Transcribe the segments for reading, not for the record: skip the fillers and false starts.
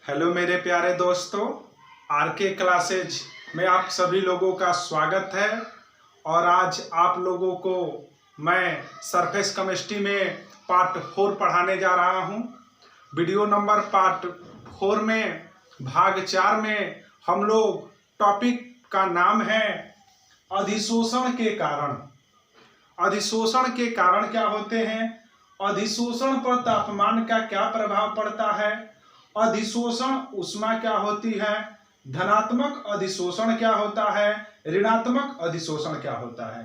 Hello मेरे प्यारे दोस्तों, आरके क्लासेज में आप सभी लोगों का स्वागत है। और आज आप लोगों को मैं सरफेस केमिस्ट्री में पार्ट 4 पढ़ाने जा रहा हूं। वीडियो नंबर पार्ट 4 में भाग 4 में हम लोग टॉपिक का नाम है अधिशोषण के कारण। अधिशोषण के कारण क्या होते हैं, अधिशोषण पर तापमान का क्या प्रभाव पड़ता है, अधिशोषण ऊष्मा क्या होती है, धनात्मक अधिशोषण क्या होता है, ऋणात्मक अधिशोषण क्या होता है।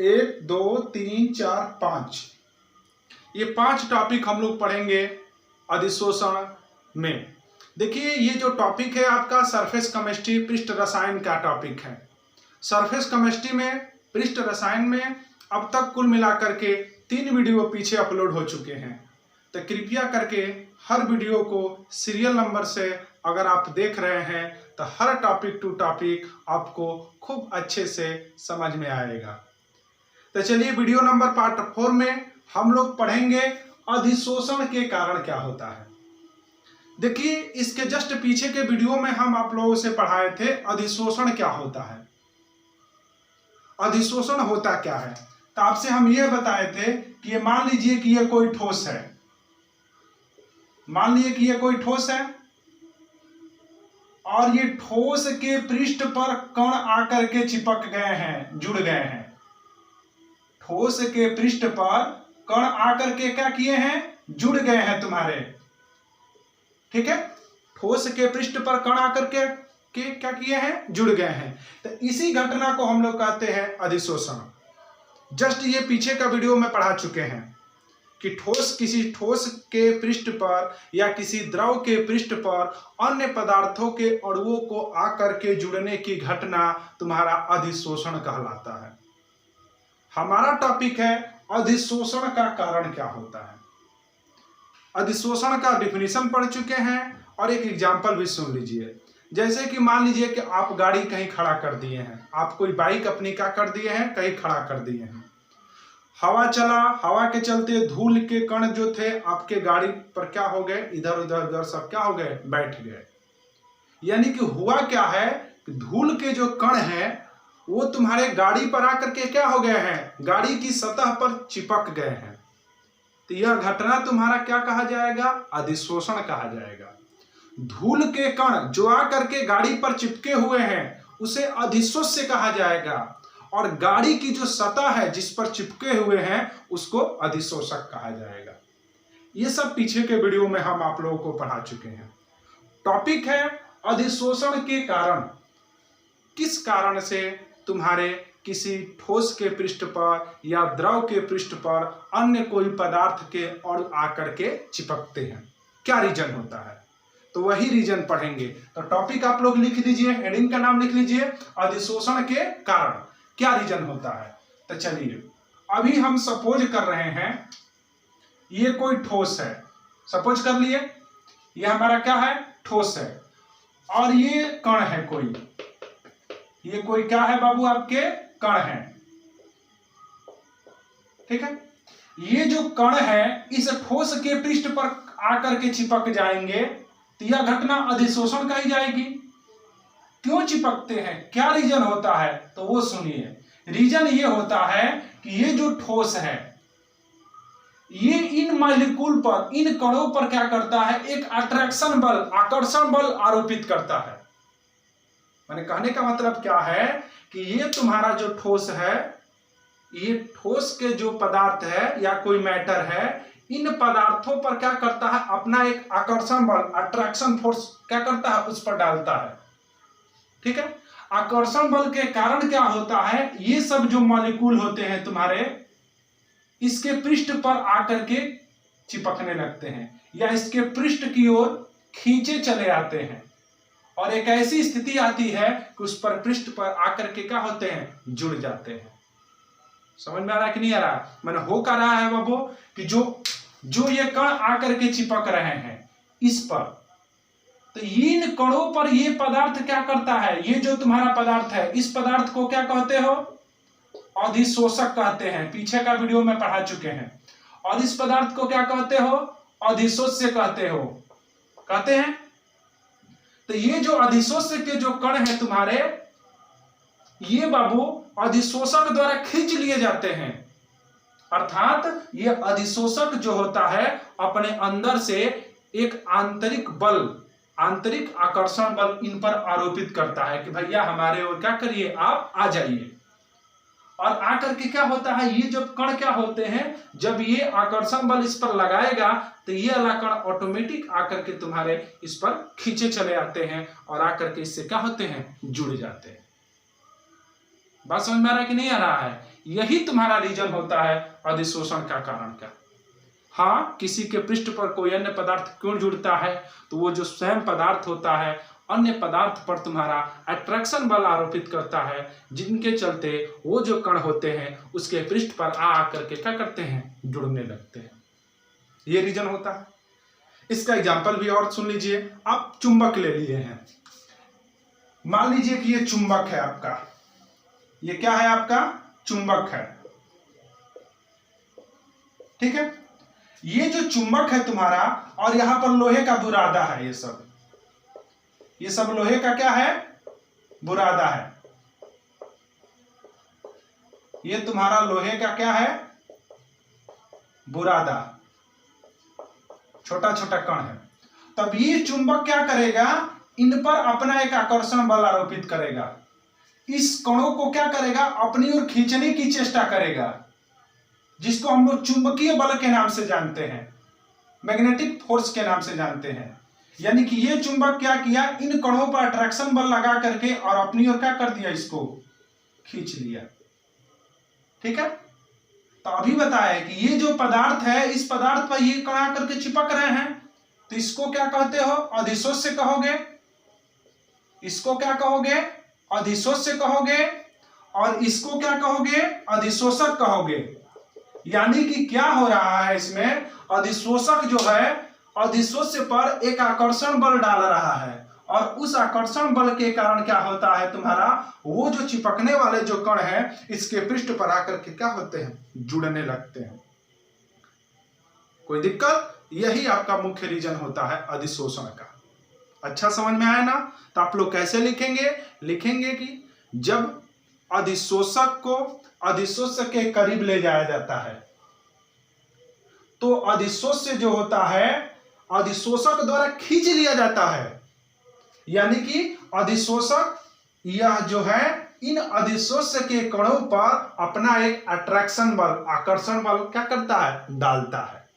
1 2 3 4 5 ये 5 टॉपिक हम लोग पढ़ेंगे अधिशोषण में। देखिए, ये जो टॉपिक है आपका सरफेस केमिस्ट्री पृष्ठ रसायन का टॉपिक है। सरफेस केमिस्ट्री में पृष्ठ रसायन में अब तक कुल मिलाकर के 3 वीडियो पीछे अपलोड हो चुके हैं, तो कृपया करके हर वीडियो को सीरियल नंबर से अगर आप देख रहे हैं तो हर टॉपिक टू टॉपिक आपको खूब अच्छे से समझ में आएगा। तो चलिए, वीडियो नंबर पार्ट 4 में हम लोग पढ़ेंगे अधिशोषण के कारण क्या होता है। देखिए, इसके जस्ट पीछे के वीडियो में हम आप लोगों से पढ़ाए थे अधिशोषण क्या होता है, अधिशोषण होता क्या है। तो आपसे हम ये बताए थे कि ये मान लीजिए कि ये कोई ठोस है, मान लीजिए कि ये कोई ठोस है और ये ठोस के पृष्ठ पर कण आकर के चिपक गए हैं, जुड़ गए हैं। ठोस के पृष्ठ पर कण आकर के क्या किए हैं, जुड़ गए हैं तुम्हारे, ठीक है। ठोस के पृष्ठ पर कण आकर के क्या किए हैं, जुड़ गए हैं। तो इसी घटना को हम लोग कहते हैं अधिशोषण। जस्ट ये पीछे का वीडियो में पढ़ा चुके हैं कि किसी ठोस के पृष्ठ पर या किसी द्रव के पृष्ठ पर अन्य पदार्थों के अणुओं को आकर के जुड़ने की घटना तुम्हारा अधिशोषण कहलाता है। हमारा टॉपिक है अधिशोषण का कारण क्या होता है। अधिशोषण का डिफिनीशन पढ़ चुके हैं और एक एग्जाम्पल भी सुन लीजिए। जैसे कि मान लीजिए कि आप गाड़ी कहीं खड़ा कर दिए हैं, आप कोई बाइक अपनी क्या कर दिए हैं, कहीं खड़ा कर दिए हैं। हवा चला, हवा के चलते धूल के कण जो थे आपके गाड़ी पर क्या हो गए, इधर उधर सब क्या हो गए, बैठ गए। यानी कि हुआ क्या है कि धूल के जो कण हैं वो तुम्हारे गाड़ी पर आकर के क्या हो गए हैं, गाड़ी की सतह पर चिपक गए हैं। तो यह घटना तुम्हारा क्या कहा जाएगा, अधिशोषण कहा जाएगा। धूल के कण जो आकर के गाड़ी पर चिपके हुए हैं उसे अधिशोष्य कहा जाएगा, और गाड़ी की जो सतह है जिस पर चिपके हुए हैं उसको अधिशोषक कहा जाएगा। ये सब पीछे के वीडियो में हम आप लोगों को पढ़ा चुके हैं। टॉपिक है अधिशोषण के कारण। किस कारण से तुम्हारे किसी ठोस के पृष्ठ पर या द्रव के पृष्ठ पर अन्य कोई पदार्थ के अणु आकर के चिपकते हैं, क्या रीजन होता है, तो वही रीजन पढ़ेंगे। तो टॉपिक आप लोग लिख लीजिए, हेडिंग का नाम लिख लीजिए, अधिशोषण के कारण क्या रीजन होता है। तो चलिए, अभी हम सपोज कर रहे हैं ये कोई ठोस है, सपोज कर लिए ये हमारा क्या है, ठोस है, और ये कण है कोई, ये कोई क्या है बाबू, आपके कण है, ठीक है। ये जो कण है इस ठोस के पृष्ठ पर आकर के चिपक जाएंगे तो यह घटना अधिशोषण कही जाएगी। क्यों चिपकते हैं, क्या रीजन होता है, तो वो सुनिए। रीजन ये होता है कि ये जो ठोस है ये इन मॉलिक्यूल पर, इन कणों पर क्या करता है, एक अट्रैक्शन बल, आकर्षण बल आरोपित करता है। मैंने कहने का मतलब क्या है कि ये तुम्हारा जो ठोस है, ये ठोस के जो पदार्थ है या कोई मैटर है, इन पदार्थों पर क्या करता है, अपना एक आकर्षण बल, अट्रैक्शन फोर्स क्या करता है, उस पर डालता है, ठीक है। आकर्षण बल के कारण क्या होता है, ये सब जो मॉलिक्यूल होते हैं तुम्हारे इसके पृष्ठ पर आकर के चिपकने लगते हैं या इसके पृष्ठ की ओर खींचे चले आते हैं, और एक ऐसी स्थिति आती है कि उस पर पृष्ठ पर आकर के क्या होते हैं, जुड़ जाते हैं। समझ में आ रहा है कि नहीं आ रहा, मैंने हो क्या रहा है बाबू कि जो ये कण आकर के चिपक रहे हैं इस पर, तो इन कणों पर ये पदार्थ क्या करता है, ये जो तुम्हारा पदार्थ है इस पदार्थ को क्या कहते हो, अधिशोषक कहते हैं। पीछे का वीडियो में पढ़ा चुके हैं। और इस पदार्थ को क्या कहते हो? अधिशोष्य कहते हो, कहते हैं। तो ये जो अधिशोष्य के जो कण है तुम्हारे, ये बाबू अधिशोषक द्वारा खींच लिए जाते हैं। अर्थात ये अधिशोषक जो होता है अपने अंदर से एक आंतरिक बल, आंतरिक आकर्षण बल इन पर आरोपित करता है कि भैया हमारे ओर क्या करिए, आप आ जाइए। और आकर के क्या होता है, ये जब कण क्या होते हैं, जब ये आकर्षण बल इस पर लगाएगा तो ये वाला कण ऑटोमेटिक आकर के तुम्हारे इस पर खींचे चले आते हैं और आकर के इससे क्या होते हैं, जुड़ जाते हैं। बात समझ में आ रहा है कि नहीं आ रहा है? यही तुम्हारा रीजन होता है अधिशोषण का कारण का। हाँ, किसी के पृष्ठ पर कोई अन्य पदार्थ क्यों जुड़ता है, तो वो जो स्वयं पदार्थ होता है अन्य पदार्थ पर तुम्हारा अट्रैक्शन बल आरोपित करता है, जिनके चलते वो जो कण होते हैं उसके पृष्ठ पर आकर के क्या करते हैं, जुड़ने लगते हैं। ये रीजन होता है। इसका एग्जाम्पल भी और सुन लीजिए। आप चुंबक ले लिए हैं, मान लीजिए कि ये चुंबक है आपका, ये क्या है आपका, चुंबक है, ठीक है। ये जो चुंबक है तुम्हारा और यहां पर लोहे का बुरादा है, ये सब लोहे का क्या है, बुरादा है। ये तुम्हारा लोहे का क्या है, बुरादा, छोटा छोटा कण है। तब ये चुंबक क्या करेगा, इन पर अपना एक आकर्षण बल आरोपित करेगा, इस कणों को क्या करेगा, अपनी ओर खींचने की चेष्टा करेगा, जिसको हम लोग चुंबकीय बल के नाम से जानते हैं, मैग्नेटिक फोर्स के नाम से जानते हैं। यानी कि ये चुंबक क्या किया, इन कणों पर अट्रैक्शन बल लगा करके और अपनी ओर क्या कर दिया, इसको खींच लिया, ठीक है। तो अभी बताया कि ये जो पदार्थ है, इस पदार्थ पर ये कण आकर के चिपक रहे हैं, तो इसको क्या कहते हो, अधिशोष्य कहोगे। इसको क्या कहोगे, अधिशोष्य कहोगे, और इसको क्या कहोगे, अधिशोषक कहोगे। यानी कि क्या हो रहा है इसमें, अधिशोषक जो है अधिशोष्य पर एक आकर्षण बल डाल रहा है, और उस आकर्षण बल के कारण क्या होता है, तुम्हारा वो जो चिपकने वाले जो कण है इसके पृष्ठ पर आकर के क्या होते हैं, जुड़ने लगते हैं। कोई दिक्कत? यही आपका मुख्य रीजन होता है अधिशोषण का। अच्छा समझ में आया ना? तो आप लोग कैसे लिखेंगे, लिखेंगे कि जब अधिशोषक को अधिशोष्य के करीब ले जाया जाता है तो अधिशोष्य जो होता है अधिशोषक द्वारा खींच लिया जाता है। यानी कि अधिशोषक यह जो है इन अधिशोष्य के कणों पर अपना एक अट्रैक्शन बल, आकर्षण बल क्या करता है, डालता है।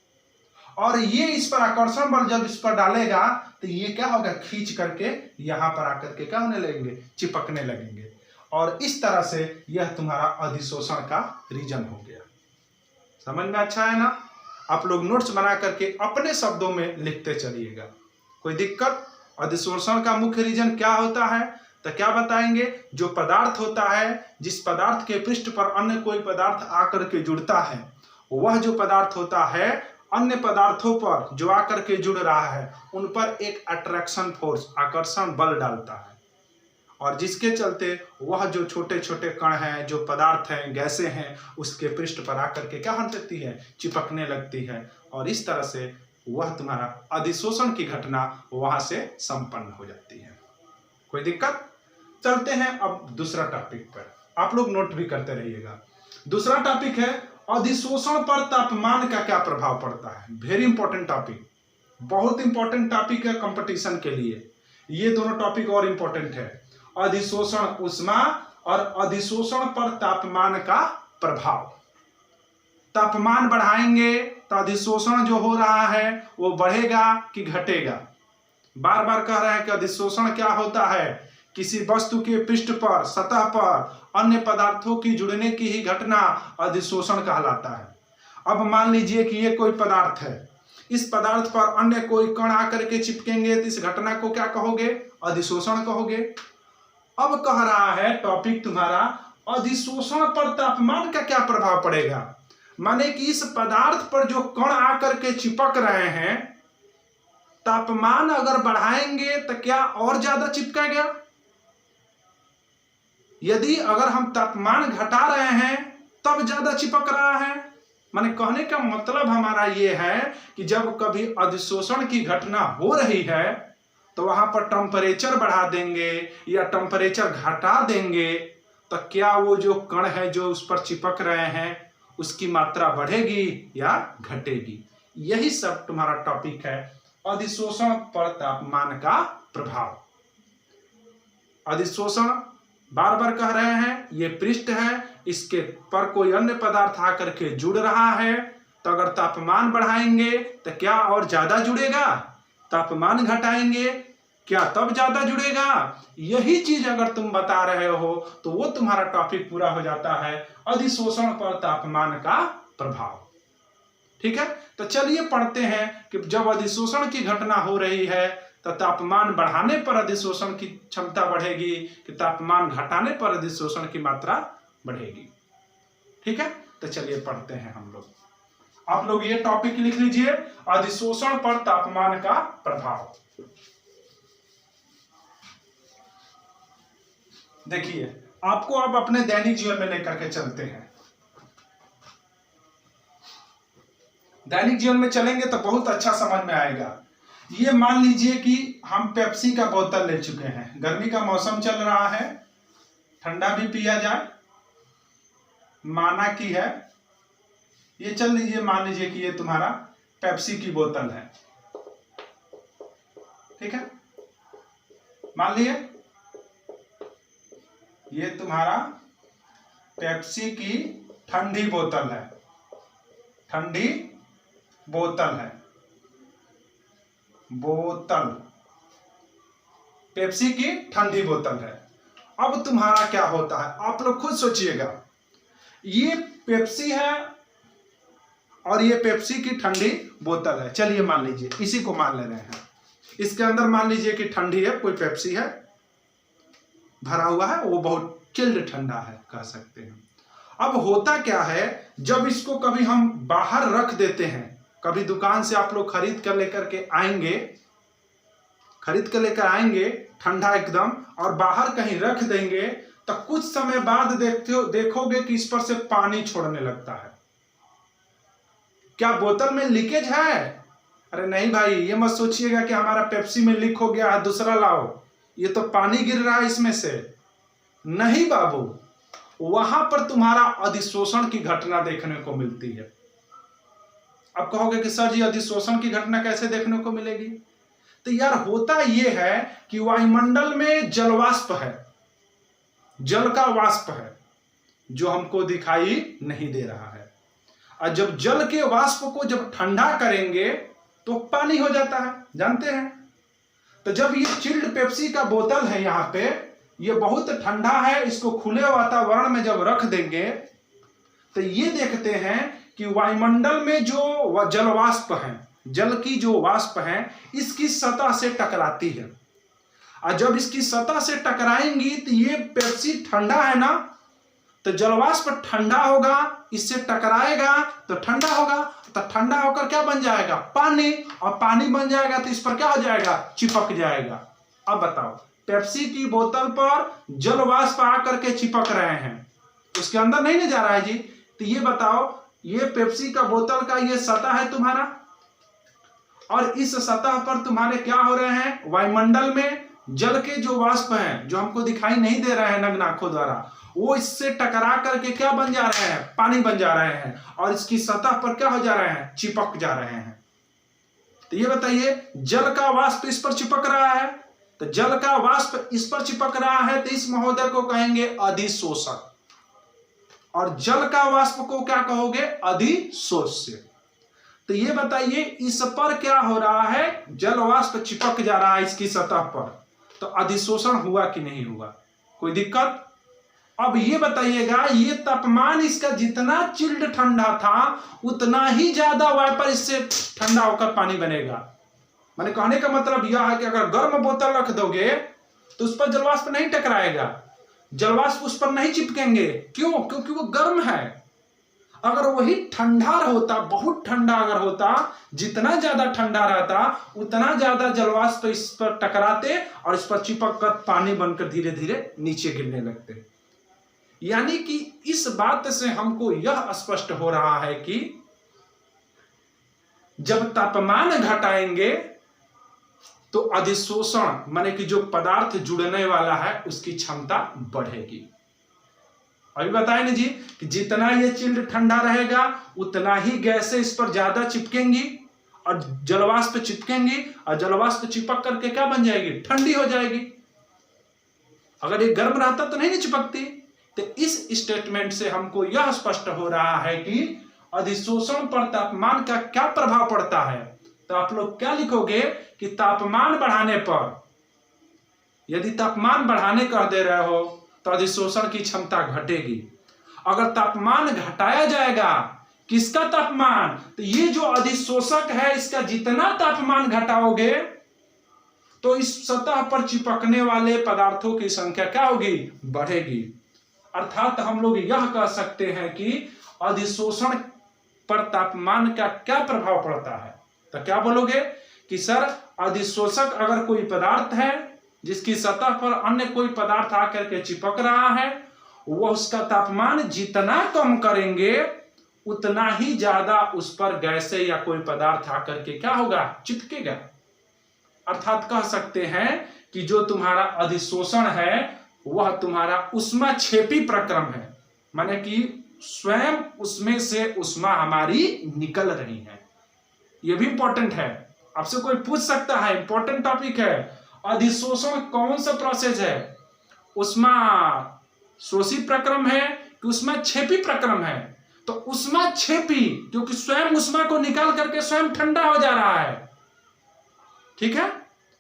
और ये इस पर आकर्षण बल जब इस पर डालेगा तो ये क्या होगा, खींच करके यहां पर आकर के क्या होने लगेंगे, चिपकने लगेंगे। और इस तरह से यह तुम्हारा अधिशोषण का रीजन हो गया। समझ में अच्छा है ना? आप लोग नोट्स बना करके अपने शब्दों में लिखते चलिएगा। कोई दिक्कत? अधिशोषण का मुख्य रीजन क्या होता है, तो क्या बताएंगे, जो पदार्थ होता है, जिस पदार्थ के पृष्ठ पर अन्य कोई पदार्थ आकर के जुड़ता है, वह जो पदार्थ होता है अन्य पदार्थों पर जो आकर के जुड़ रहा है उन पर एक अट्रैक्शन फोर्स, आकर्षण बल डालता है, और जिसके चलते वह जो छोटे छोटे कण हैं, जो पदार्थ हैं, गैसें हैं, उसके पृष्ठ पर आकर के क्या होने लगती है, चिपकने लगती है। और इस तरह से वह तुम्हारा अधिशोषण की घटना वहां से संपन्न हो जाती है। कोई दिक्कत? चलते हैं अब दूसरा टॉपिक पर, आप लोग नोट भी करते रहिएगा। दूसरा टॉपिक है अधिशोषण पर तापमान का क्या प्रभाव पड़ता है। वेरी इंपॉर्टेंट टॉपिक, बहुत इंपॉर्टेंट टॉपिक है कंपटीशन के लिए। ये दोनों टॉपिक और इंपॉर्टेंट है, अधिशोषण ऊष्मा और अधिशोषण पर तापमान का प्रभाव। तापमान बढ़ाएंगे तो अधिशोषण जो हो रहा है वो बढ़ेगा कि घटेगा। बार बार कह रहे हैं कि अधिशोषण क्या होता है, किसी वस्तु के पृष्ठ पर, सतह पर अन्य पदार्थों की जुड़ने की ही घटना अधिशोषण कहलाता है। अब मान लीजिए कि ये कोई पदार्थ है, इस पदार्थ पर अन्य कोई कण आकर के चिपकेंगे तो इस घटना को क्या कहोगे, अधिशोषण कहोगे। अब कह रहा है टॉपिक तुम्हारा अधिशोषण पर तापमान का क्या प्रभाव पड़ेगा, माने कि इस पदार्थ पर जो कण आकर के चिपक रहे हैं, तापमान अगर बढ़ाएंगे तो क्या और ज्यादा चिपकेगा। यदि अगर हम तापमान घटा रहे हैं तब ज्यादा चिपक रहा है, माने कहने का मतलब हमारा ये है कि जब कभी अधिशोषण की घटना हो रही है तो वहां पर टेम्परेचर बढ़ा देंगे या टेम्परेचर घटा देंगे, तो क्या वो जो कण है जो उस पर चिपक रहे हैं उसकी मात्रा बढ़ेगी या घटेगी। यही सब तुम्हारा टॉपिक है, अधिशोषण पर तापमान का प्रभाव। अधिशोषण बार बार कह रहे हैं, ये पृष्ठ है, इसके पर कोई अन्य पदार्थ आकर के जुड़ रहा है, तो अगर तापमान बढ़ाएंगे तो क्या और ज्यादा जुड़ेगा, तापमान घटाएंगे क्या तब ज्यादा जुड़ेगा। यही चीज अगर तुम बता रहे हो तो वो तुम्हारा टॉपिक पूरा हो जाता है, अधिशोषण पर तापमान का प्रभाव। ठीक है, तो चलिए पढ़ते हैं कि जब अधिशोषण की घटना हो रही है तो तापमान बढ़ाने पर अधिशोषण की क्षमता बढ़ेगी कि तापमान घटाने पर अधिशोषण की मात्रा बढ़ेगी। ठीक है, तो चलिए पढ़ते हैं हम लोग। आप लोग ये टॉपिक लिख लीजिए, अधिशोषण पर तापमान का प्रभाव। देखिए, आपको अब अपने दैनिक जीवन में लेकर के चलते हैं। दैनिक जीवन में चलेंगे तो बहुत अच्छा समझ में आएगा। ये मान लीजिए कि हम पेप्सी का बोतल ले चुके हैं, गर्मी का मौसम चल रहा है, ठंडा भी पिया जाए, माना कि है, ये चल लीजिए, मान लीजिए कि ये तुम्हारा पेप्सी की बोतल है। ठीक है, मान लिए ये तुम्हारा पेप्सी की ठंडी बोतल है, ठंडी बोतल है, बोतल पेप्सी की ठंडी बोतल है। अब तुम्हारा क्या होता है, आप लोग खुद सोचिएगा। ये पेप्सी है और ये पेप्सी की ठंडी बोतल है। चलिए मान लीजिए, इसी को मान ले रहे हैं, इसके अंदर मान लीजिए कि ठंडी है, कोई पेप्सी है भरा हुआ है, वो बहुत चिल्ड ठंडा है कह सकते हैं। अब होता क्या है, जब इसको कभी हम बाहर रख देते हैं, कभी दुकान से आप लोग खरीद कर लेकर के आएंगे, खरीद कर लेकर आएंगे ठंडा एकदम, और बाहर कहीं रख देंगे, तो कुछ समय बाद देखोगे कि इस पर से पानी छोड़ने लगता है। क्या बोतल में लीकेज है? अरे नहीं भाई, ये मत सोचिएगा कि हमारा पेप्सी में लीक हो गया है, दूसरा लाओ, ये तो पानी गिर रहा है इसमें से। नहीं बाबू, वहां पर तुम्हारा अधिशोषण की घटना देखने को मिलती है। अब कहोगे कि सर जी अधिशोषण की घटना कैसे देखने को मिलेगी? तो यार होता यह है कि वायुमंडल में जलवाष्प है, जल का वाष्प है जो हमको दिखाई नहीं दे रहा है, और जब जल के वाष्प को जब ठंडा करेंगे तो पानी हो जाता है, जानते हैं। तो जब ये चिल्ड पेप्सी का बोतल है, यहां पे ये बहुत ठंडा है, इसको खुले वातावरण में जब रख देंगे तो ये देखते हैं कि वायुमंडल में जो जल वाष्प है, जल की जो वाष्प है, इसकी सतह से टकराती है, और जब इसकी सतह से टकराएंगी तो ये पेप्सी ठंडा है ना, तो जलवाष्प ठंडा होगा, इससे टकराएगा तो ठंडा होगा, तो ठंडा होकर क्या बन जाएगा? पानी, और पानी बन जाएगा तो इस पर क्या हो जाएगा? चिपक जाएगा। अब बताओ, पेप्सी की बोतल पर जलवाष्प आकर के चिपक रहे हैं, उसके अंदर नहीं ना जा रहा है जी। तो ये बताओ, ये पेप्सी का बोतल का ये सतह है तुम्हारा, और इस सतह पर तुम्हारे क्या हो रहे हैं? वायुमंडल में जल के जो वाष्प हैं, जो हमको दिखाई नहीं दे रहे हैं नग्न आंखों द्वारा, वो इससे टकरा करके क्या बन जा रहे हैं? पानी बन जा रहे हैं, और इसकी सतह पर क्या हो जा रहे हैं? चिपक जा रहे हैं। तो ये बताइए, जल का वाष्प इस पर चिपक रहा है, तो जल का वाष्प इस पर चिपक रहा है, तो इस महोदय को कहेंगे अधिशोषक, और जल का वाष्प को क्या कहोगे? अधिशोष्य। तो ये बताइए, इस पर क्या हो रहा है? जल वाष्प चिपक जा रहा है इसकी सतह पर, तो अधिशोषण हुआ कि नहीं हुआ? कोई दिक्कत? अब ये बताइएगा, ये तापमान इसका जितना चिल्ड ठंडा था, उतना ही ज्यादा वाइपर इससे ठंडा होकर पानी बनेगा। माने कहने का मतलब यह है कि अगर गर्म बोतल रख दोगे तो उस पर जलवाष्प नहीं टकराएगा, जलवाष्प उस पर नहीं चिपकेंगे। क्यों? क्योंकि वो गर्म है। अगर वही ठंडा होता, बहुत ठंडा अगर होता, जितना ज्यादा ठंडा रहता, उतना ज्यादा जलवाष्प इस पर टकराते और इस पर चिपक कर पानी बनकर धीरे धीरे नीचे गिरने लगते। यानी कि इस बात से हमको यह स्पष्ट हो रहा है कि जब तापमान घटाएंगे तो अधिशोषण माने कि जो पदार्थ जुड़ने वाला है उसकी क्षमता बढ़ेगी। अभी बताए ना जी कि जितना ये चिल्ड ठंडा रहेगा उतना ही गैसें इस पर ज्यादा चिपकेंगी और जलवाष्प चिपकेंगी और जलवाष्प चिपक करके क्या बन जाएगी, ठंडी हो जाएगी। अगर ये गर्म रहता तो नहीं चिपकती। तो इस स्टेटमेंट से हमको यह स्पष्ट हो रहा है कि अधिशोषण पर तापमान का क्या प्रभाव पड़ता है। तो आप लोग क्या लिखोगे कि तापमान बढ़ाने पर, यदि तापमान बढ़ाने कह दे रहे हो तो अधिशोषण की क्षमता घटेगी। अगर तापमान घटाया जाएगा, किसका तापमान, तो ये जो अधिशोषक है इसका जितना तापमान घटाओगे तो इस सतह पर चिपकने वाले पदार्थों की संख्या क्या होगी, बढ़ेगी। अर्थात हम लोग यह कह सकते हैं कि अधिशोषण पर तापमान का क्या प्रभाव पड़ता है। तो क्या बोलोगे कि सर अधिशोषक अगर कोई पदार्थ है जिसकी सतह पर अन्य कोई पदार्थ आकर के चिपक रहा है, वह उसका तापमान जितना कम करेंगे उतना ही ज्यादा उस पर गैसें या कोई पदार्थ आकर के क्या होगा, चिपकेगा। अर्थात कह सकते हैं कि जो तुम्हारा अधिशोषण है वह तुम्हारा ऊष्माक्षेपी प्रक्रम है, माने कि स्वयं उसमें से ऊष्मा हमारी निकल रही है। यह भी इंपॉर्टेंट है, आपसे कोई पूछ सकता है, इंपॉर्टेंट टॉपिक है। अधिशोषण कौन सा प्रोसेस है, ऊष्मा शोषी प्रक्रम है कि ऊष्माक्षेपी प्रक्रम है। तो ऊष्माक्षेपी क्योंकि स्वयं ऊष्मा को निकाल करके स्वयं ठंडा हो जा रहा है। ठीक है,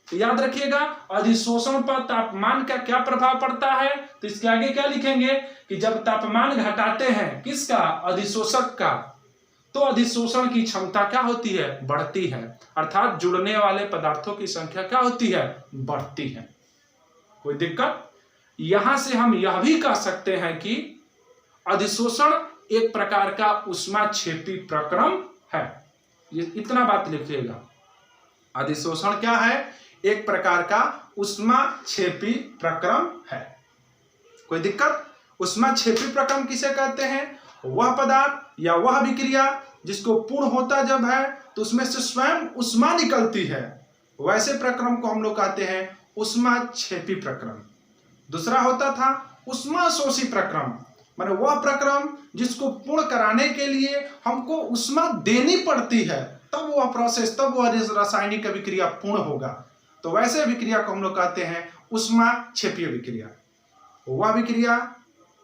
तो याद रखिएगा अधिशोषण पर तापमान का क्या प्रभाव पड़ता है। तो इसके आगे क्या लिखेंगे कि जब तापमान घटाते हैं किसका, अधिशोषक का, तो अधिशोषण की क्षमता क्या होती है, बढ़ती है। अर्थात जुड़ने वाले पदार्थों की संख्या क्या होती है, बढ़ती है। कोई दिक्कत। यहां से हम यह भी कह सकते हैं कि अधिशोषण एक प्रकार का ऊष्माक्षेपी प्रक्रम है। ये इतना बात लिखिएगा, अधिशोषण क्या है, एक प्रकार का ऊष्माक्षेपी प्रक्रम है। कोई दिक्कत। ऊष्माक्षेपी प्रक्रम किसे कहते हैं, वह पदार्थ या वह विक्रिया जिसको पूर्ण होता जब है तो उसमें से स्वयं ऊष्मा निकलती है, वैसे प्रक्रम को हम लोग कहते हैं ऊष्माक्षेपी प्रक्रम। दूसरा होता था ऊष्मा शोषी प्रक्रम, माने वह प्रक्रम जिसको पूर्ण कराने के लिए हमको ऊष्मा देनी पड़ती है, तब वह प्रोसेस, तब वह रासायनिक विक्रिया पूर्ण होगा। तो वैसे विक्रिया को हम लोग कहते हैं ऊष्माक्षेपीय विक्रिया। वह विक्रिया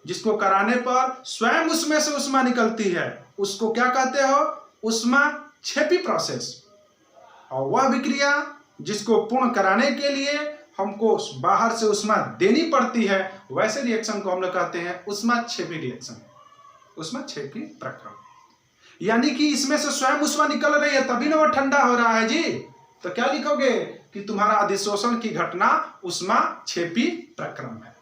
जिसको कराने पर स्वयं उसमें से ऊष्मा निकलती है उसको क्या कहते हो, ऊष्माक्षेपी प्रोसेस। और वह विक्रिया जिसको पूर्ण कराने के लिए हमको बाहर से ऊष्मा देनी पड़ती है, वैसे रिएक्शन को हम लोग कहते हैं ऊष्माक्षेपी रिएक्शन, ऊष्माक्षेपी प्रक्रम। यानी कि इसमें से स्वयं ऊष्मा निकल रही है तभी ना वो ठंडा हो रहा है जी। तो क्या लिखोगे कि तुम्हारा अधिशोषण की घटना ऊष्माक्षेपी प्रक्रम है।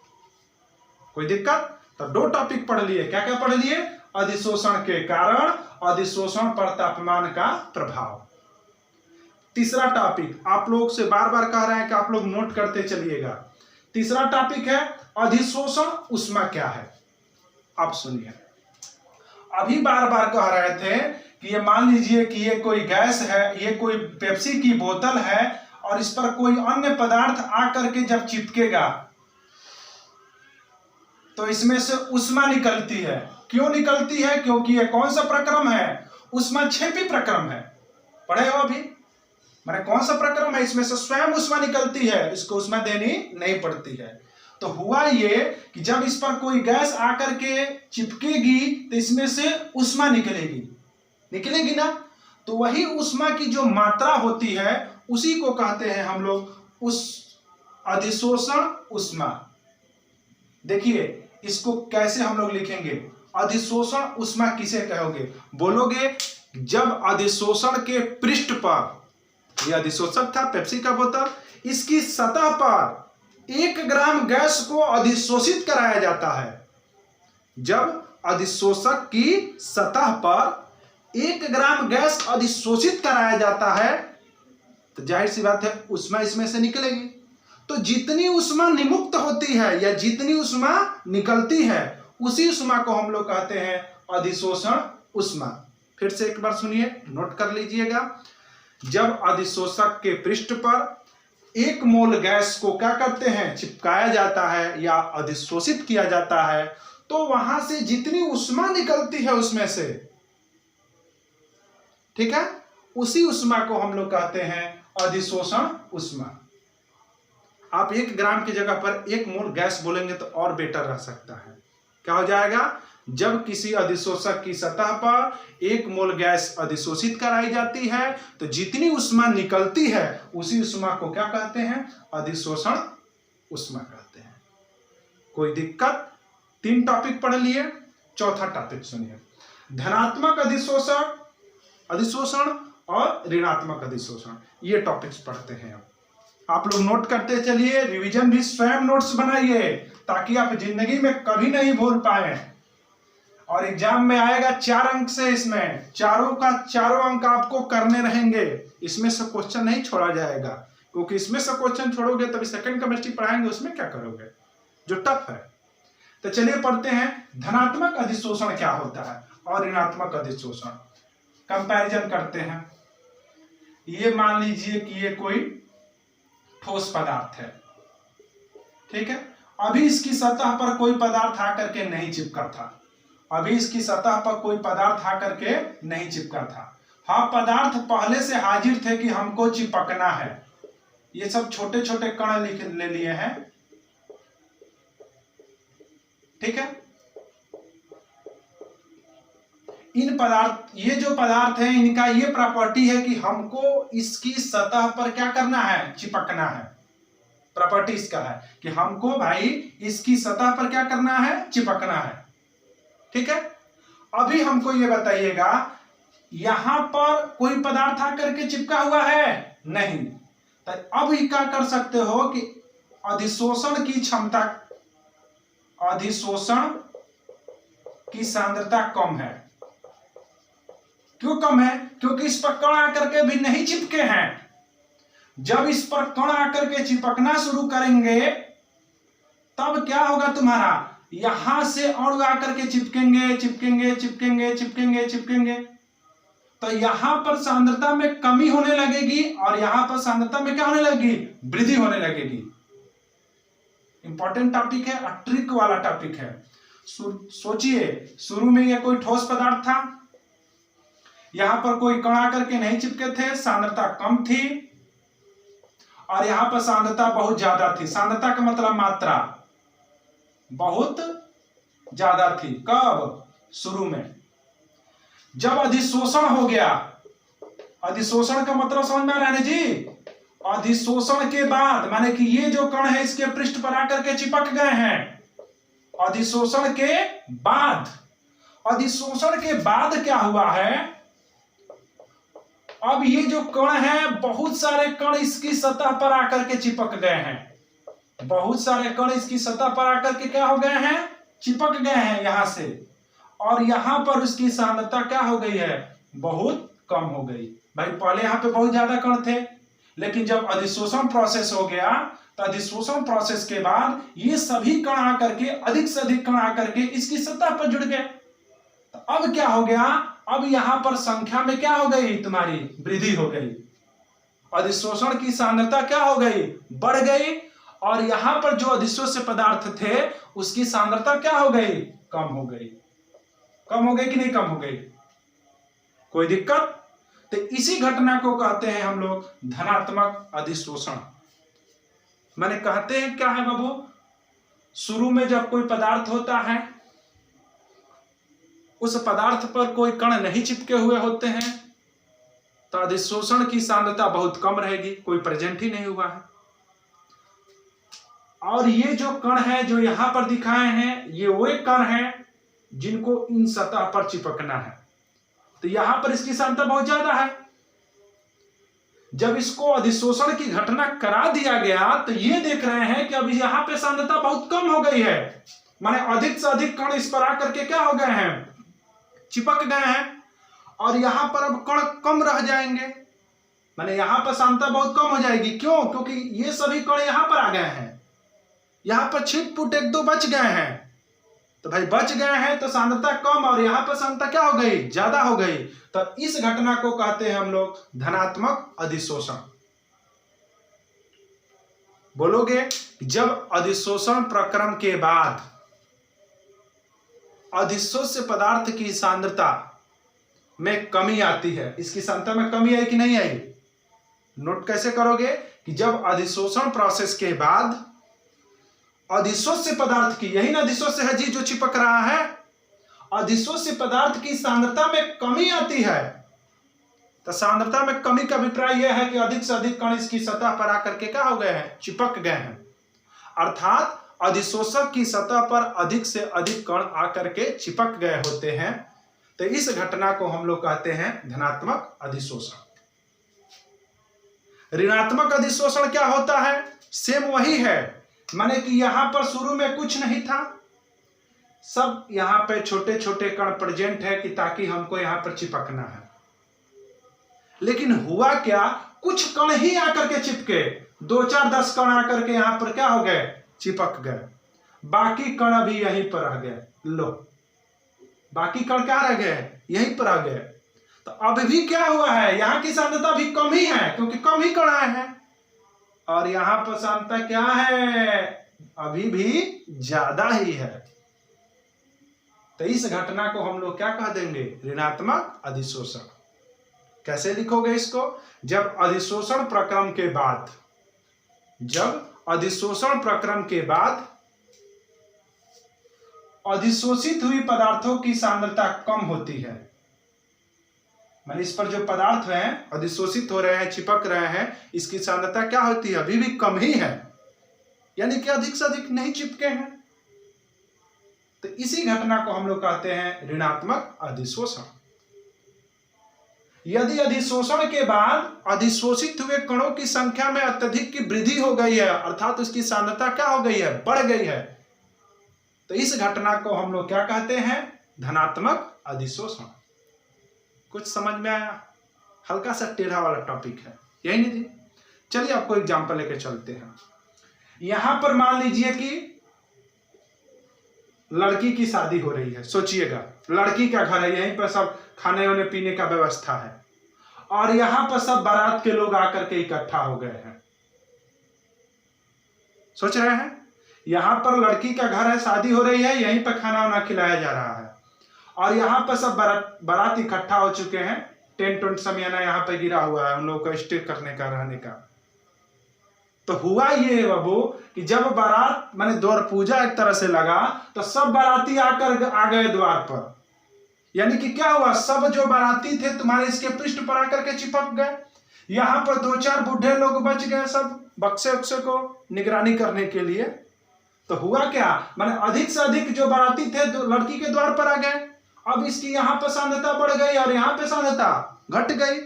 कोई दिक्कत। तो दो टॉपिक पढ़ लिए, क्या क्या पढ़ लिए, अधिशोषण के कारण, अधिशोषण पर तापमान का प्रभाव। तीसरा टॉपिक आप लोग से बार बार कह रहे हैं कि आप लोग नोट करते चलिएगा। तीसरा टॉपिक है अधिशोषण ऊष्मा क्या है। आप सुनिए, अभी बार बार कह रहे थे कि ये मान लीजिए कि ये कोई गैस है, ये कोई पेप्सी की बोतल है और इस पर कोई अन्य पदार्थ आकर के जब चिपकेगा तो इसमें से ऊष्मा निकलती है। क्यों निकलती है, क्योंकि ये कौन सा प्रक्रम है, ऊष्माक्षेपी प्रक्रम है। पढ़े हो अभी, माने कौन सा प्रक्रम है, इसमें से स्वयं ऊष्मा निकलती है, इसको ऊष्मा देनी नहीं पड़ती है। तो हुआ ये कि जब इस पर कोई गैस आकर के चिपकेगी तो इसमें से ऊष्मा निकलेगी ना। तो वही ऊष्मा की जो मात्रा होती है उसी को कहते हैं हम लोग उस अधिशोषण ऊष्मा। देखिए इसको कैसे हम लोग लिखेंगे, अधिशोषण ऊष्मा किसे कहोगे, बोलोगे जब अधिशोषण के पृष्ठ पर, यह अधिशोषक था पेप्सी का बोतल, इसकी सतह पर 1 ग्राम गैस को अधिशोषित कराया जाता है। जब अधिशोषक की सतह पर 1 ग्राम गैस अधिशोषित कराया जाता है तो जाहिर सी बात है ऊष्मा इसमें से निकलेगी। तो जितनी ऊष्मा निमुक्त होती है या जितनी ऊष्मा निकलती है उसी ऊष्मा को हम लोग कहते हैं अधिशोषण ऊष्मा। फिर से एक बार सुनिए, नोट कर लीजिएगा। जब अधिशोषक के पृष्ठ पर 1 मोल गैस को क्या करते हैं, चिपकाया जाता है या अधिशोषित किया जाता है, तो वहां से जितनी ऊष्मा निकलती है उसमें से, ठीक है, उसी ऊष्मा को हम लोग कहते हैं अधिशोषण ऊष्मा। आप 1 ग्राम की जगह पर 1 मोल गैस बोलेंगे तो और बेटर रह सकता है। क्या हो जाएगा, जब किसी अधिशोषक की सतह पर 1 मोल गैस अधिशोषित कराई जाती है तो जितनी ऊष्मा निकलती है उसी ऊष्मा को क्या कहते हैं, अधिशोषण ऊष्मा कहते हैं। कोई दिक्कत? 3 टॉपिक पढ़ लिए, चौथा टॉपिक सुनिए। धनात्मक अधिशोषण और ऋणात्मक अधिशोषण, ये टॉपिक्स पढ़ते हैं। अब आप लोग नोट करते चलिए, रिवीजन भी स्वयं नोट्स बनाइए ताकि आप जिंदगी में कभी नहीं भूल पाए। और एग्जाम में आएगा 4 अंक से, इसमें चारों का चारों अंक आपको करने रहेंगे। इसमें से क्वेश्चन नहीं छोड़ा जाएगा, क्योंकि इसमें से क्वेश्चन छोड़ोगे तभी सेकंड केमिस्ट्री पढ़ाएंगे, उसमें क्या करोगे जो टफ है। तो चलिए पढ़ते हैं, धनात्मक अधिशोषण क्या होता है और ऋणात्मक अधिशोषण। कंपैरिजन करते हैं। ये मान लीजिए कि ये कोई ठोस पदार्थ है, ठीक है। अभी इसकी सतह पर कोई पदार्थ आकर के नहीं चिपका था, अभी इसकी सतह पर कोई पदार्थ आकर के नहीं चिपका था। हाँ, पदार्थ पहले से हाजिर थे कि हमको चिपकना है। ये सब छोटे छोटे कण ले लिए हैं, ठीक है। इन पदार्थ, ये जो पदार्थ है, इनका ये प्रॉपर्टी है कि हमको इसकी सतह पर क्या करना है, चिपकना है। प्रॉपर्टी इसका है कि हमको भाई इसकी सतह पर क्या करना है, चिपकना है, ठीक है। अभी हमको ये बताइएगा, यहां पर कोई पदार्थ आकर के चिपका हुआ है नहीं, तो अब क्या कर सकते हो कि अधिशोषण की क्षमता, अधिशोषण की सांद्रता कम है। क्यों कम है? क्योंकि इस पर कण आकर के भी नहीं चिपके हैं। जब इस पर कण आकर के चिपकना शुरू करेंगे तब क्या होगा तुम्हारा, यहां से और आकर के चिपकेंगे चिपकेंगे चिपकेंगे चिपकेंगे चिपकेंगे, तो यहां पर सांद्रता में कमी होने लगेगी और यहां पर सांद्रता में क्या होने लगेगी, वृद्धि होने लगेगी। इंपॉर्टेंट टॉपिक है, ट्रिक वाला टॉपिक है। सोचिए, शुरू में यह कोई ठोस पदार्थ था, यहां पर कोई कण आकर के नहीं चिपके थे, सांद्रता कम थी, और यहां पर सांद्रता बहुत ज्यादा थी। सांद्रता का मतलब मात्रा बहुत ज्यादा थी। कब? शुरू में। जब अधिशोषण हो गया, अधिशोषण का मतलब समझ में आ रहा है जी, अधिशोषण के बाद माने कि ये जो कण है इसके पृष्ठ पर आकर के चिपक गए हैं। अधिशोषण के बाद, अधिशोषण के बाद क्या हुआ है, अब ये जो कण है, बहुत सारे कण इसकी सतह पर आकर के चिपक गए हैं। बहुत सारे कण इसकी सतह पर आकर के क्या हो गए हैं, चिपक गए हैं यहां से, और यहां पर उसकी सांद्रता क्या हो गई है, बहुत कम हो गई। भाई पहले यहां पे बहुत ज्यादा कण थे, लेकिन जब अधिशोषण प्रोसेस हो गया तो अधिशोषण प्रोसेस के बाद ये सभी कण आकर के, अधिक से अधिक कण आकर के इसकी सतह पर जुड़ गए। तो अब क्या हो गया, अब यहां पर संख्या में क्या हो गई, तुम्हारी वृद्धि हो गई। अधिशोषण की सांद्रता क्या हो गई, बढ़ गई, और यहां पर जो अधिशोष्य पदार्थ थे उसकी सांद्रता क्या हो गई, कम हो गई। कम हो गई कि नहीं कम हो गई? कोई दिक्कत? तो इसी घटना को कहते हैं हम लोग धनात्मक अधिशोषण। मैंने कहते हैं क्या है बाबू, शुरू में जब कोई पदार्थ होता है, उस पदार्थ पर कोई कण नहीं चिपके हुए होते हैं, तो अधिशोषण की सांद्रता बहुत कम रहेगी, कोई प्रेजेंट ही नहीं हुआ है। और ये जो कण है जो यहां पर दिखाए हैं, ये वो कण हैं जिनको इन सतह पर चिपकना है, तो यहां पर इसकी सांद्रता बहुत ज्यादा है। जब इसको अधिशोषण की घटना करा दिया गया तो ये देख रहे हैं कि अब यहां पे सांद्रता बहुत कम हो गई है, माने अधिक से अधिक कण इस पर आकर के क्या हो गए हैं, चिपक गए हैं, और यहां पर अब कण कम रह जाएंगे, माने यहां पर सांद्रता बहुत कम हो जाएगी। क्यों? क्योंकि ये सभी कण यहां पर आ गए हैं, यहां पर छिटपुट 1-2 बच गए हैं, तो भाई बच गए हैं तो सांद्रता कम और यहां पर सांद्रता क्या हो गई, ज्यादा हो गई। तो इस घटना को कहते हैं हम लोग धनात्मक अधिशोषण। बोलोगे जब अधिशोषण प्रक्रम के बाद अधिशोष्य पदार्थ की सांद्रता में कमी आती है, इसकी सांद्रता में कमी आई कि नहीं आई, नोट कैसे करोगे कि जब अधिशोषण प्रोसेस के बाद अधिशोष्य पदार्थ की, यही ना अधिशोष्य है जी जो चिपक रहा है, अधिशोष्य पदार्थ की सांद्रता में कमी आती है। तो सांद्रता में कमी का अभिप्राय यह है कि अधिक से अधिक कण इसकी सतह पर आकर के क्या हो गए हैं, चिपक गए हैं। अर्थात अधिशोषक की सतह पर अधिक से अधिक कण आकर के चिपक गए होते हैं। तो इस घटना को हम लोग कहते हैं धनात्मक अधिशोषण। ऋणात्मक अधिशोषण क्या होता है, सेम वही है, माने कि यहां पर शुरू में कुछ नहीं था, सब यहां पे छोटे छोटे कण प्रेजेंट है कि ताकि हमको यहां पर चिपकना है। लेकिन हुआ क्या, कुछ कण ही आकर के चिपके, 2 4 10 कण आकर के यहां पर क्या हो गए, चिपक गए, बाकी कण अभी यहीं पर आ गए। लो बाकी कण क्या रह गए, यहीं पर आ गए। तो अब भी क्या हुआ है, यहां की सांद्रता भी कम ही है क्योंकि कम ही कण आए हैं, और यहां पर सांद्रता क्या है, अभी भी ज्यादा ही है। तो इस घटना को हम लोग क्या कह देंगे, ऋणात्मक अधिशोषण। कैसे लिखोगे इसको, जब अधिशोषण प्रक्रम के बाद, जब अधिशोषण प्रक्रम के बाद अधिशोषित हुई पदार्थों की सांद्रता कम होती है, माने इस पर जो पदार्थ हैं अधिशोषित हो रहे हैं, चिपक रहे हैं, इसकी सांद्रता क्या होती है, अभी भी कम ही है, यानी कि अधिक से अधिक नहीं चिपके हैं। तो इसी घटना को हम लोग कहते हैं ऋणात्मक अधिशोषण। यदि अधिशोषण के बाद अधिशोषित हुए कणों की संख्या में अत्यधिक की वृद्धि हो गई है, अर्थात उसकी सांद्रता क्या हो गई है, बढ़ गई है, तो इस घटना को हम लोग क्या कहते हैं, धनात्मक अधिशोषण। कुछ समझ में आया, हल्का सा टेढ़ा वाला टॉपिक है, यही नहीं जी। चलिए आपको एग्जांपल लेके चलते हैं। यहां पर मान लीजिए कि लड़की की शादी हो रही है, सोचिएगा लड़की का घर है, यहीं पर सब खाने वाने पीने का व्यवस्था है, और यहां पर सब बारात के लोग आकर के इकट्ठा हो गए हैं। सोच रहे हैं, यहां पर लड़की का घर है, शादी हो रही है, यहीं पर खाना वाना खिलाया जा रहा है, और यहाँ पर सब बारात इकट्ठा हो चुके हैं, टेंट वेंट समियाना यहाँ पे गिरा हुआ है उन लोगों को स्टे करने का, रहने का। तो हुआ ये बाबू कि जब बारात माने द्वार पूजा एक तरह से लगा, तो सब बाराती आकर आ गए द्वार पर, यानी कि क्या हुआ, सब जो बाराती थे तुम्हारे इसके पृष्ठ पर आकर के चिपक गए। यहाँ पर 2 4 बूढ़े लोग बच गए सब बक्से उक्से को निगरानी करने के लिए। तो हुआ क्या, माने अधिक से अधिक जो बाराती थे लड़की के द्वार पर आ गए, अब इसकी यहाँ पर सांद्रता बढ़ गई और यहाँ पे सांद्रता घट गई,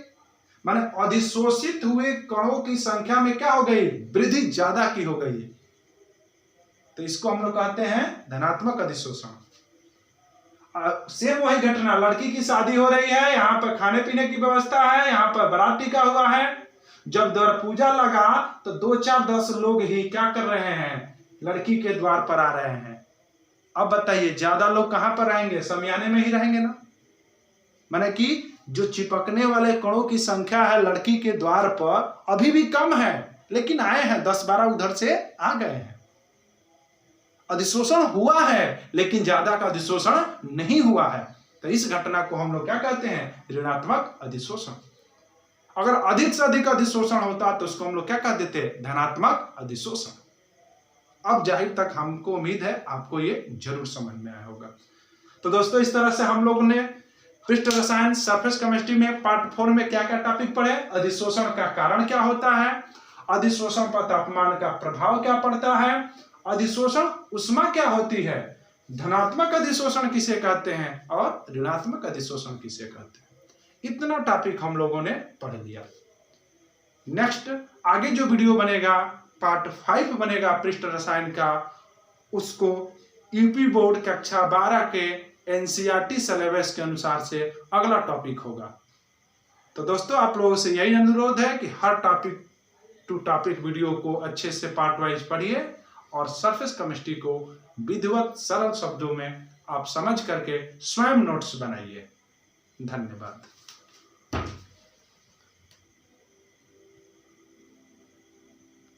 माने अधिशोषित हुए कणों की संख्या में क्या हो गई, वृद्धि ज्यादा की हो गई। तो इसको हम लोग कहते हैं धनात्मक अधिशोषण। सेम वही घटना, लड़की की शादी हो रही है, यहाँ पर खाने पीने की व्यवस्था है, यहाँ पर बारात टिका हुआ है, जब द्वार पूजा लगा तो 2 4 10 लोग ही क्या कर रहे हैं, लड़की के द्वार पर आ रहे हैं। अब बताइए ज्यादा लोग कहां पर रहेंगे, समियाने में ही रहेंगे ना, माने कि जो चिपकने वाले कणों की संख्या है लड़की के द्वार पर अभी भी कम है, लेकिन आए हैं 10 12 उधर से आ गए हैं। अधिशोषण हुआ है लेकिन ज्यादा का अधिशोषण नहीं हुआ है। तो इस घटना को हम लोग क्या कहते हैं, ऋणात्मक अधिशोषण। अगर अधिक से अधिक अधिशोषण होता तो उसको हम लोग क्या कह देते, धनात्मक अधिशोषण। अब जाहिर तक हमको उम्मीद है आपको ये जरूर समझ में आया होगा। तो दोस्तों इस तरह से हम लोगों ने पृष्ठ रसायन सरफेस केमिस्ट्री में पार्ट 4 में क्या क्या टॉपिक पढ़े, अधिशोषण का कारण क्या होता है, अधिशोषण पर तापमान का प्रभाव क्या पड़ता है, अधिशोषण उष्मा क्या होती है, धनात्मक अधिशोषण किसे कहते हैं और ऋणात्मक अधिशोषण किसे कहते हैं। इतना टॉपिक हम लोगों ने पढ़ लिया। नेक्स्ट आगे जो वीडियो बनेगा पार्ट 5 बनेगा पृष्ठ रसायन का, उसको यूपी बोर्ड कक्षा 12 के एनसीईआरटी सिलेबस के अनुसार से अगला टॉपिक होगा। तो दोस्तों आप लोगों से यही अनुरोध है कि हर टॉपिक टू टॉपिक वीडियो को अच्छे से पार्ट वाइज पढ़िए और सरफेस केमिस्ट्री को विधिवत सरल शब्दों में आप समझ करके स्वयं नोट्स बनाइए। धन्यवाद।